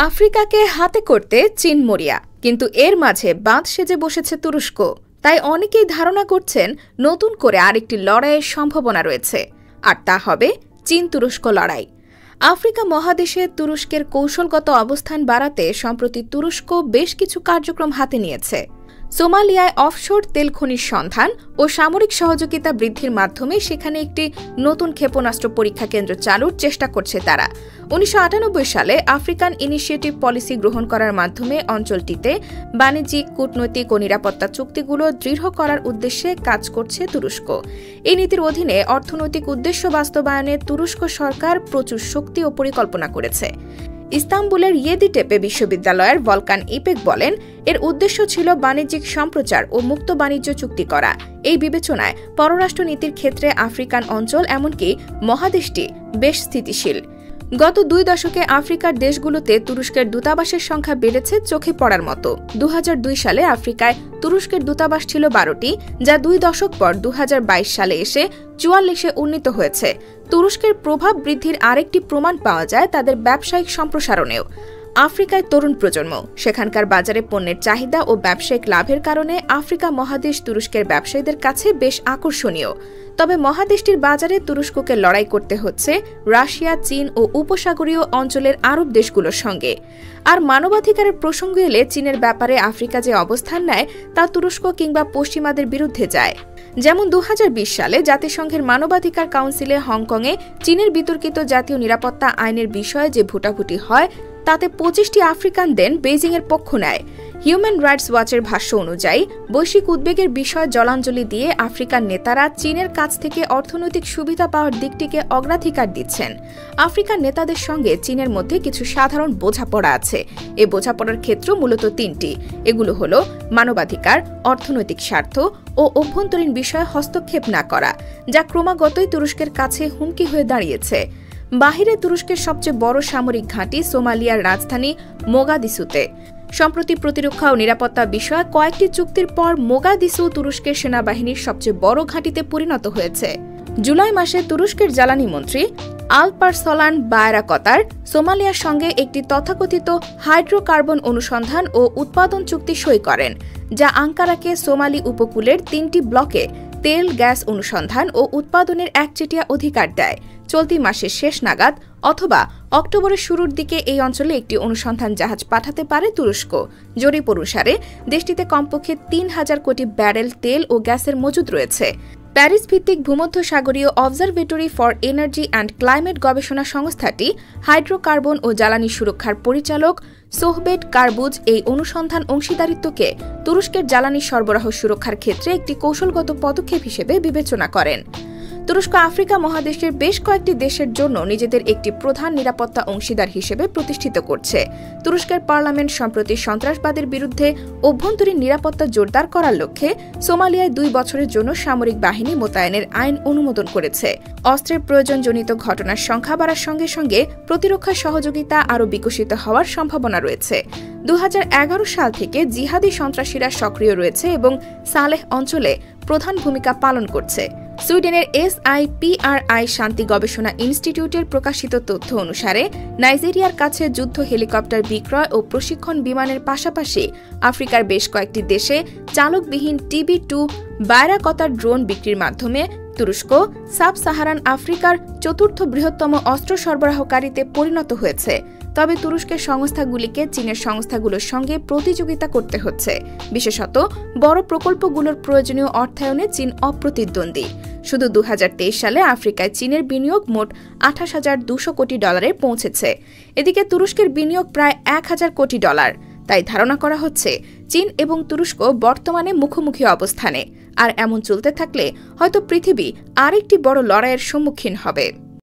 আফ্রিকাকে হাতে করতে চীন মরিয়া, কিন্তু এর মাঝে বাঁধ সেজে বসেছে তুরস্ক। তাই অনেকেই ধারণা করছেন নতুন করে আরেকটি লড়াইয়ের সম্ভাবনা রয়েছে, আর তা হবে চীন তুরস্ক লড়াই। আফ্রিকা মহাদেশে তুরস্কের কৌশলগত অবস্থান বাড়াতে সম্প্রতি তুরস্ক বেশ কিছু কার্যক্রম হাতে নিয়েছে। সোমালিয়ায় অফশোর তেল খনির সন্ধান ও সামরিক সহযোগিতা বৃদ্ধির মাধ্যমে সেখানে একটি নতুন ক্ষেপণাস্ত্র পরীক্ষা কেন্দ্র চালুর চেষ্টা করছে তারা। ১৯৯৮ সালে আফ্রিকান ইনিশিয়েটিভ পলিসি গ্রহণ করার মাধ্যমে অঞ্চলটিতে বাণিজ্যিক, কূটনৈতিক ও নিরাপত্তা চুক্তিগুলো দৃঢ় করার উদ্দেশ্যে কাজ করছে তুরস্ক। এই নীতির অধীনে অর্থনৈতিক উদ্দেশ্য বাস্তবায়নে তুরস্ক সরকার প্রচুর শক্তি ও পরিকল্পনা করেছে। ইস্তাম্বুলের ইয়েদিটেপে বিশ্ববিদ্যালয়ের ভলকান ইপেক বলেন, এর উদ্দেশ্য ছিল বাণিজ্যিক সম্প্রচার ও মুক্ত বাণিজ্য চুক্তি করা। এই বিবেচনায় পররাষ্ট্রনীতির ক্ষেত্রে আফ্রিকান অঞ্চল, এমনকি মহাদেশটি বেশ স্থিতিশীল। গত ২ দশকে আফ্রিকার দেশগুলোতে তুরস্কের দূতাবাসের সংখ্যা বেড়েছে চোখে পড়ার মতো। ২০০২ সালে আফ্রিকায় তুরস্কের দূতাবাস ছিল ১২টি, যা ২ দশক পর ২০২২ সালে এসে ৪৪-এ উন্নীত হয়েছে। তুরস্কের প্রভাব বৃদ্ধির আরেকটি প্রমাণ পাওয়া যায় তাদের ব্যবসায়িক সম্প্রসারণেও। আফ্রিকায় তরুণ প্রজন্ম, সেখানকার বাজারে পণ্যের চাহিদা ও ব্যবসায়িক লাভের কারণে আফ্রিকা মহাদেশ তুরস্কের ব্যবসায়ীদের কাছে বেশ আকর্ষণীয়। তবে মহাদেশটির বাজারে তুরস্ককে লড়াই করতে হচ্ছে রাশিয়া, চীন ও উপসাগরীয় অঞ্চলের আরব দেশগুলোর সঙ্গে। আর মানবাধিকারের প্রসঙ্গ এলে চীনের ব্যাপারে আফ্রিকা যে অবস্থান নেয় তা তুরস্ক কিংবা পশ্চিমাদের বিরুদ্ধে যায়। যেমন ২০২০ সালে জাতিসংঘের মানবাধিকার কাউন্সিলে হংকংয়ে চীনের বিতর্কিত জাতীয় নিরাপত্তা আইনের বিষয়ে যে ভোটাভুটি হয় তাতে ২৫টি আফ্রিকান দেশ বেইজিংয়ের পক্ষ নেয়। হিউম্যান রাইটস ওয়াচের ভাষ্য অনুযায়ী বৈশ্বিক উদ্বেগের বিষয়ে জলাঞ্জলি দিয়ে আফ্রিকান নেতারা চীনের কাছ থেকে অর্থনৈতিক সুবিধা পাওয়ার দিকটিকে অগ্রাধিকার দিচ্ছেন। আফ্রিকান নেতাদের সঙ্গে চীনের মধ্যে কিছু সাধারণ বোঝাপড়া আছে। এ বোঝাপড়ার ক্ষেত্র মূলত ৩টি। এগুলো হলো মানবাধিকার, অর্থনৈতিক স্বার্থ ও অভ্যন্তরীণ বিষয়ে হস্তক্ষেপ না করা, যা ক্রমাগতই তুরস্কের কাছে হুমকি হয়ে দাঁড়িয়েছে। বাহিরে তুরস্কের সবচেয়ে বড় সামরিক ঘাঁটি সোমালিয়ার রাজধানী মোগাদিসুতে। সম্প্রতি প্রতিরক্ষা ও নিরাপত্তা বিষয়ে কয়েকটি চুক্তির পর মোগাদিসু তুরস্কের সেনাবাহিনীর সবচেয়ে বড় ঘাঁটিতে পরিণত হয়েছে। জুলাই মাসে তুরস্কের জ্বালানি মন্ত্রী আলপারসলান বায়রাকতার সোমালিয়ার সঙ্গে একটি তথাকথিত হাইড্রোকার্বন অনুসন্ধান ও উৎপাদন চুক্তি সই করেন, যা আঙ্কারাকে সোমালি উপকূলের ৩টি ব্লকে তেল, গ্যাস অনুসন্ধান ও উৎপাদনের একচেটিয়া অধিকার দেয়। চলতি মাসের শেষ নাগাদ অথবা অক্টোবরের শুরুর দিকে এই অঞ্চলে একটি অনুসন্ধান জাহাজ পাঠাতে পারে তুরস্ক। জরিপ অনুসারে দেশটিতে কমপক্ষে ৩,০০০ কোটি ব্যারেল তেল ও গ্যাসের মজুদ রয়েছে। প্যারিস ভিত্তিক ভূমধ্যসাগরীয় observatory for energy and climate গবেষণা সংস্থাটি হাইড্রোকার্বন ও জ্বালানি সুরক্ষার পরিচালক সোহবেট কারবুজ এই অনুসন্ধান অংশীদারিত্বকে তুরস্কের জ্বালানি সরবরাহ সুরক্ষার ক্ষেত্রে একটি কৌশলগত পদক্ষেপ হিসেবে বিবেচনা করেন। তুরস্ক আফ্রিকা মহাদেশের বেশ কয়েকটি দেশের জন্য নিজেদের একটি প্রধান নিরাপত্তা অংশীদার হিসেবে প্রতিষ্ঠিত করছে। তুরস্কের পার্লামেন্ট সম্প্রতি সন্ত্রাসবাদের বিরুদ্ধে অভ্যন্তরীণ নিরাপত্তা জোরদার করার লক্ষ্যে সোমালিয়ায় ২ বছরের জন্য সামরিক বাহিনী মোতায়েনের আইন অনুমোদন করেছে। অস্ত্রের প্রয়োজনজনিত ঘটনার সংখ্যা বাড়ার সঙ্গে সঙ্গে প্রতিরক্ষা সহযোগিতা আরও বিকশিত হওয়ার সম্ভাবনা রয়েছে। ২০১১ সাল থেকে জিহাদি সন্ত্রাসীরা সক্রিয় রয়েছে এবং সালেহ অঞ্চলে প্রধান ভূমিকা পালন করছে। সুইডেনের SIPRI শান্তি গবেষণা ইনস্টিটিউটের প্রকাশিত তথ্য অনুসারে নাইজেরিয়ার কাছে যুদ্ধ হেলিকপ্টার বিক্রয় ও প্রশিক্ষণ বিমানের পাশাপাশি আফ্রিকার বেশ কয়েকটি দেশে চালকবিহীন TB2 বায়রাকতার ড্রোন বিক্রির মাধ্যমে তুরস্ক সাব সাহারান আফ্রিকার ৪র্থ বৃহত্তম অস্ত্র সরবরাহকারীতে পরিণত হয়েছে। তবে তুরস্কের সংস্থাগুলিকে চীনের সংস্থাগুলোর সঙ্গে প্রতিযোগিতা করতে হচ্ছে। বিশেষত বড় প্রকল্পগুলোর প্রয়োজনীয় অর্থায়নে চীন অপ্রতিদ্বন্দ্বী। শুধু ২০২৩ সালে আফ্রিকায় চীনের বিনিয়োগ মোট $২৮,২০০ কোটি পৌঁছেছে। এদিকে তুরস্কের বিনিয়োগ প্রায় $১,০০০ কোটি। তাই ধারণা করা হচ্ছে চীন এবং তুরস্ক বর্তমানে মুখোমুখি অবস্থানে। আর এমন চলতে থাকলে হয়তো পৃথিবী আরেকটি বড় লড়াইয়ের সম্মুখীন হবে।